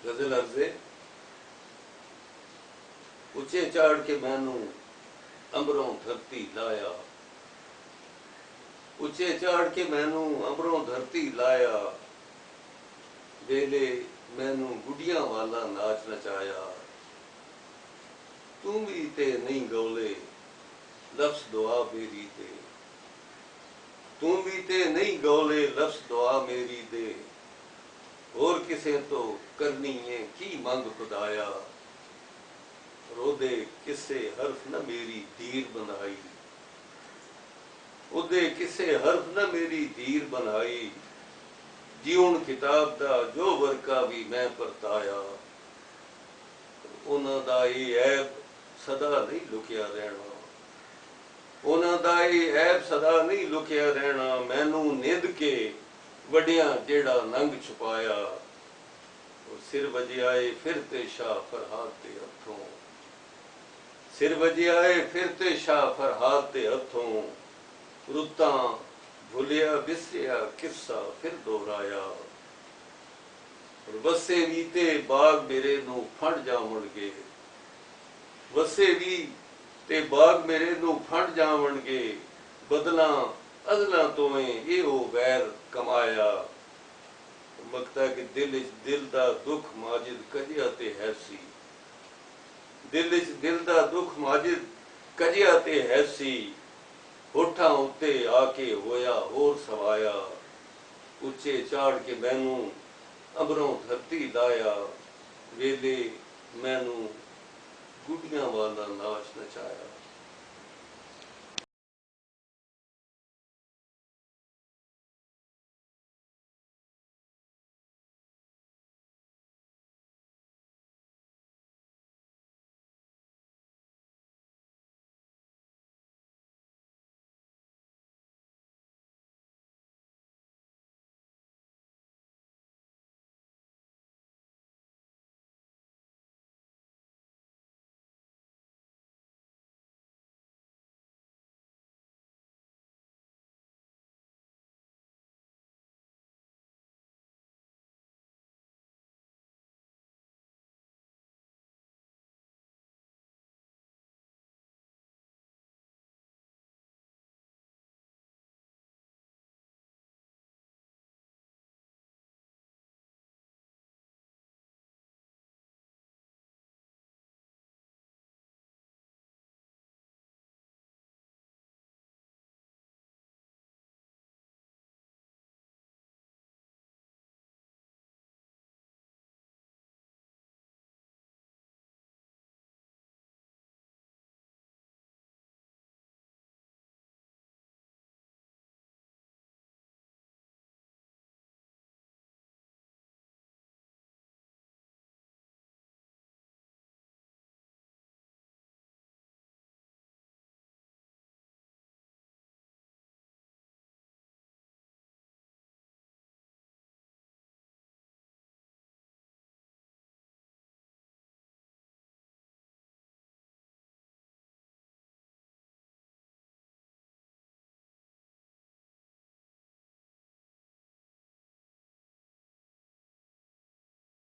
गजल अर्जे उचे चाड़ के मैनू अंबरों धरती लाया, उचे चाड़ के मैनू अंबरों धरती लाया, वेले मैनू गुडियां वाला नाच नचाया। तू भी ते नहीं गौले लफ्ज़ दुआ मेरी दे, तू भी ते नहीं गौले लफ्ज़ दुआ मेरी दे, और किसे तो करनी है की मंग खुदाया। रोदे किसे हर्फ न मेरी धीर बनाई, उदे किसे हर्फ न मेरी धीर बनाई, जीवन किताब दा जो वर्का भी मैं परताया। उन्हां दा ये ऐब सदा नहीं लुकिया रहना, उन्हां दा ये ऐब सदा नहीं लुकिया रहना, मैनू निंद के वड्डियां जेड़ा नंग छुपाया। और सिर वजियाए फिर ते शाह फरहाद दे हथों, सिर वजियाए फिर ते शाह फरहाद दे हथों, रुतां भुलिया बिसरिया किस्सा फिर दोहराया। और वसे भी ते बाग मेरे नू फड़ जावणगे, वसे भी ते बाग मेरे नू फड़ जावणगे, बदलां अदलां तोवें इहो वैर कमाया। मकता कि दिल दा दुख माजिद कजिया ते हैसी, दिल दा दुख माजिद कजिया ते हैसी, होठां उत्ते आके होया होर सवाया। उच्चे चाड़ के मैनू अंबरों धरती लाया, वेले मैनू गुडियां वाला नाच नचाया।